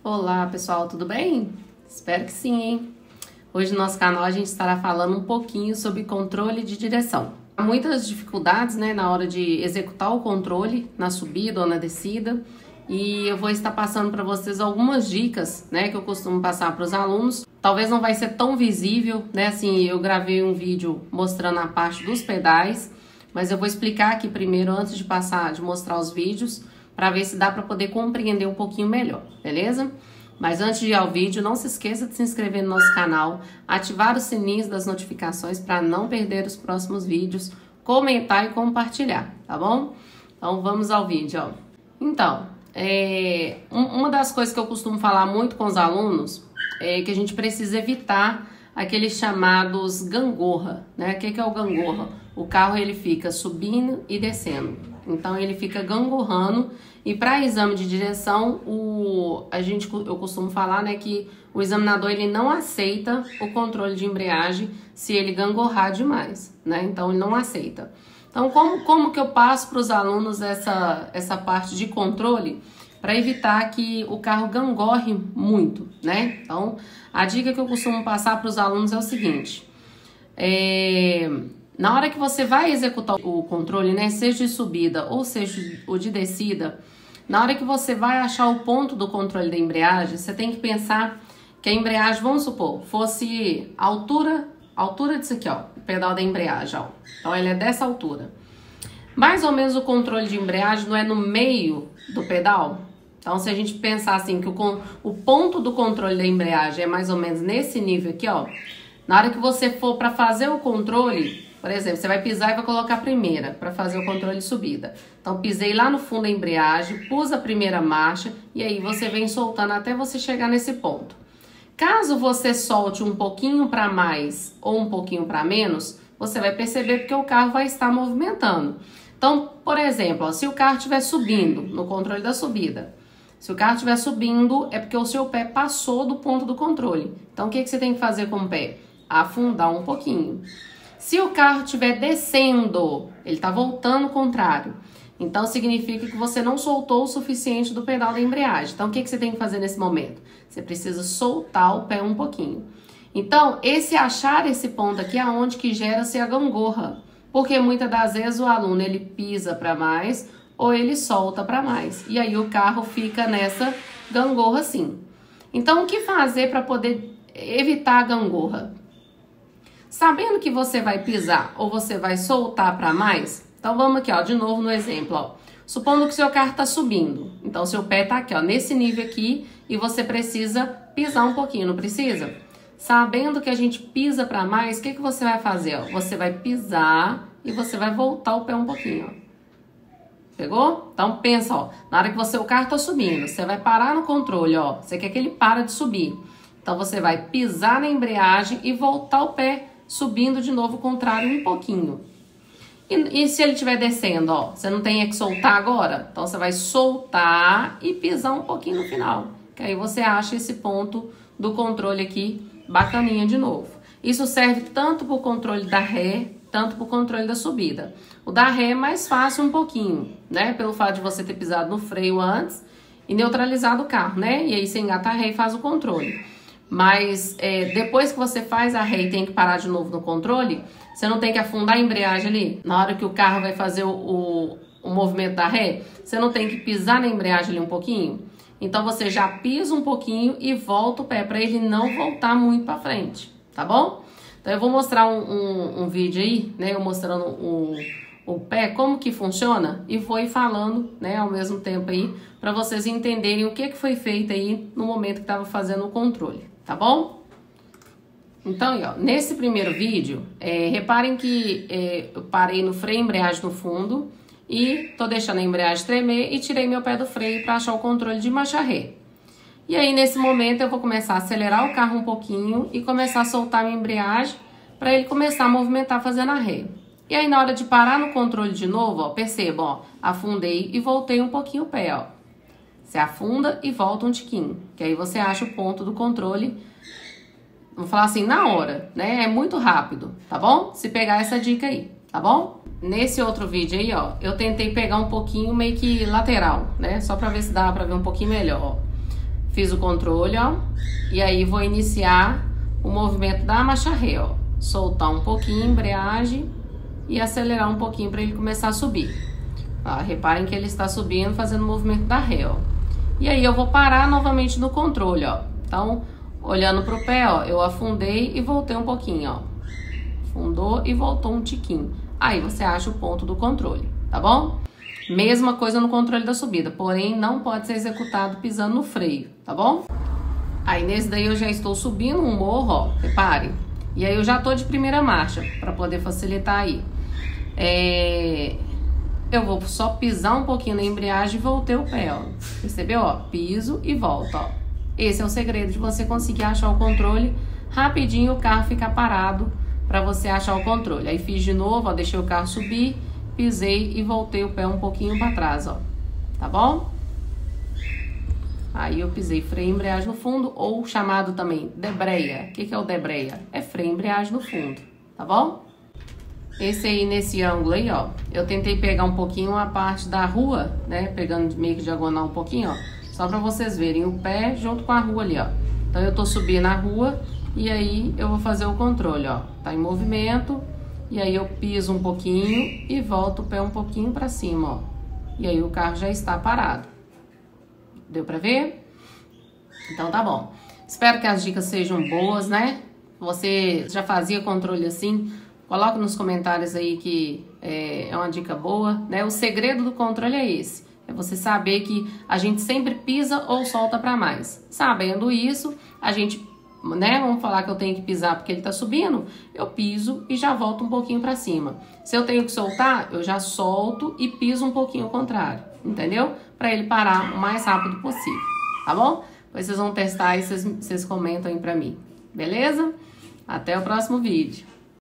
Olá pessoal, tudo bem? Espero que sim, hein? Hoje no nosso canal a gente estará falando um pouquinho sobre controle de direção. Há muitas dificuldades, né, na hora de executar o controle na subida ou na descida, e eu vou estar passando para vocês algumas dicas, né, que eu costumo passar para os alunos. Talvez não vai ser tão visível, né, assim, eu gravei um vídeo mostrando a parte dos pedais, mas eu vou explicar aqui primeiro antes de mostrar os vídeos, para ver se dá para poder compreender um pouquinho melhor, beleza? Mas antes de ir ao vídeo, não se esqueça de se inscrever no nosso canal, ativar os sininhos das notificações para não perder os próximos vídeos, comentar e compartilhar, tá bom? Então vamos ao vídeo, ó. Então, uma das coisas que eu costumo falar muito com os alunos é que a gente precisa evitar aqueles chamados gangorra, né? O que é o gangorra? O carro ele fica subindo e descendo. Então ele fica gangorrando, e para exame de direção eu costumo falar, né, que o examinador ele não aceita o controle de embreagem se ele gangorrar demais, né? Então ele não aceita. Então como que eu passo para os alunos essa parte de controle para evitar que o carro gangorre muito, né? Então a dica que eu costumo passar para os alunos é o seguinte: na hora que você vai executar o controle, né, seja de subida ou seja o de descida, na hora que você vai achar o ponto do controle da embreagem, você tem que pensar que a embreagem, vamos supor, fosse a altura disso aqui, ó, o pedal da embreagem, ó. Então ele é dessa altura. Mais ou menos o controle de embreagem não é no meio do pedal? Então se a gente pensar assim que o ponto do controle da embreagem é mais ou menos nesse nível aqui, ó, na hora que você for para fazer o controle, por exemplo, você vai pisar e vai colocar a primeira para fazer o controle de subida. Então, pisei lá no fundo da embreagem, pus a primeira marcha e aí você vem soltando até você chegar nesse ponto. Caso você solte um pouquinho para mais ou um pouquinho para menos, você vai perceber porque o carro vai estar movimentando. Então, por exemplo, ó, se o carro estiver subindo no controle da subida, se o carro estiver subindo é porque o seu pé passou do ponto do controle. Então, o que você tem que fazer com o pé? Afundar um pouquinho. Se o carro estiver descendo, ele está voltando ao contrário. Então, significa que você não soltou o suficiente do pedal da embreagem. Então, o que você tem que fazer nesse momento? Você precisa soltar o pé um pouquinho. Então, achar esse ponto aqui é onde que gera-se a gangorra. Porque muitas das vezes o aluno, ele pisa para mais ou ele solta para mais. E aí o carro fica nessa gangorra assim. Então, o que fazer para poder evitar a gangorra? Sabendo que você vai pisar ou você vai soltar para mais, então vamos aqui, ó, de novo no exemplo, ó. Supondo que seu carro está subindo, então seu pé tá aqui, ó, nesse nível aqui, e você precisa pisar um pouquinho, não precisa? Sabendo que a gente pisa para mais, o que você vai fazer, ó? Você vai pisar e você vai voltar o pé um pouquinho, ó. Pegou? Então pensa, ó, na hora que o carro tá subindo, você vai parar no controle, ó, você quer que ele para de subir. Então você vai pisar na embreagem e voltar o pé subindo de novo o contrário um pouquinho. E se ele estiver descendo, ó, você não tem que soltar agora? Então você vai soltar e pisar um pouquinho no final. Que aí você acha esse ponto do controle aqui bacaninha de novo. Isso serve tanto para o controle da ré, tanto para o controle da subida. O da ré é mais fácil um pouquinho, né? Pelo fato de você ter pisado no freio antes e neutralizado o carro, né? E aí você engata a ré e faz o controle. Mas depois que você faz a ré e tem que parar de novo no controle, você não tem que afundar a embreagem ali? Na hora que o carro vai fazer o movimento da ré, você não tem que pisar na embreagem ali um pouquinho? Então você já pisa um pouquinho e volta o pé para ele não voltar muito para frente, tá bom? Então eu vou mostrar um vídeo aí, né, eu mostrando o pé, como que funciona, e vou ir falando, né, ao mesmo tempo aí, para vocês entenderem o que foi feito aí no momento que estava fazendo o controle, tá bom? Então, aí, ó, nesse primeiro vídeo, reparem que eu parei no freio e embreagem no fundo e tô deixando a embreagem tremer e tirei meu pé do freio para achar o controle de marcha ré. E aí, nesse momento, eu vou começar a acelerar o carro um pouquinho e começar a soltar minha embreagem para ele começar a movimentar fazendo a ré. E aí, na hora de parar no controle de novo, ó, perceba, ó, afundei e voltei um pouquinho o pé, ó. Você afunda e volta um tiquinho, que aí você acha o ponto do controle, vamos falar assim, na hora, né? É muito rápido, tá bom? Se pegar essa dica aí, tá bom? Nesse outro vídeo aí, ó, eu tentei pegar um pouquinho meio que lateral, né? Só pra ver se dá pra ver um pouquinho melhor, ó. Fiz o controle, ó. E aí vou iniciar o movimento da marcha ré, ó. Soltar um pouquinho a embreagem e acelerar um pouquinho para ele começar a subir. Ó, reparem que ele está subindo, fazendo o movimento da ré, ó. E aí eu vou parar novamente no controle, ó. Então, olhando pro pé, ó, eu afundei e voltei um pouquinho, ó. Afundou e voltou um tiquinho. Aí você acha o ponto do controle, tá bom? Mesma coisa no controle da subida, porém não pode ser executado pisando no freio, tá bom? Aí nesse daí eu já estou subindo um morro, ó, reparem. E aí eu já tô de primeira marcha, para poder facilitar aí. Eu vou só pisar um pouquinho na embreagem e voltei o pé, ó. Percebeu, ó? Piso e volta, ó. Esse é o segredo de você conseguir achar o controle rapidinho, o carro ficar parado para você achar o controle. Aí fiz de novo, ó, deixei o carro subir, pisei e voltei o pé um pouquinho para trás, ó. Tá bom? Aí eu pisei freio e embreagem no fundo, ou chamado também debreia. O que é o debreia? É freio e embreagem no fundo, tá bom? Esse aí, nesse ângulo aí, ó, eu tentei pegar um pouquinho a parte da rua, né? Pegando meio que diagonal um pouquinho, ó. Só pra vocês verem o pé junto com a rua ali, ó. Então eu tô subindo a rua e aí eu vou fazer o controle, ó. Tá em movimento e aí eu piso um pouquinho e volto o pé um pouquinho pra cima, ó. E aí o carro já está parado. Deu pra ver? Então tá bom. Espero que as dicas sejam boas, né? Você já fazia controle assim? Coloca nos comentários aí que é uma dica boa, né? O segredo do controle é esse. É você saber que a gente sempre pisa ou solta para mais. Sabendo isso, a gente, né? Vamos falar que eu tenho que pisar porque ele tá subindo. Eu piso e já volto um pouquinho para cima. Se eu tenho que soltar, eu já solto e piso um pouquinho ao contrário. Entendeu? Para ele parar o mais rápido possível. Tá bom? Depois vocês vão testar e vocês comentam aí pra mim. Beleza? Até o próximo vídeo.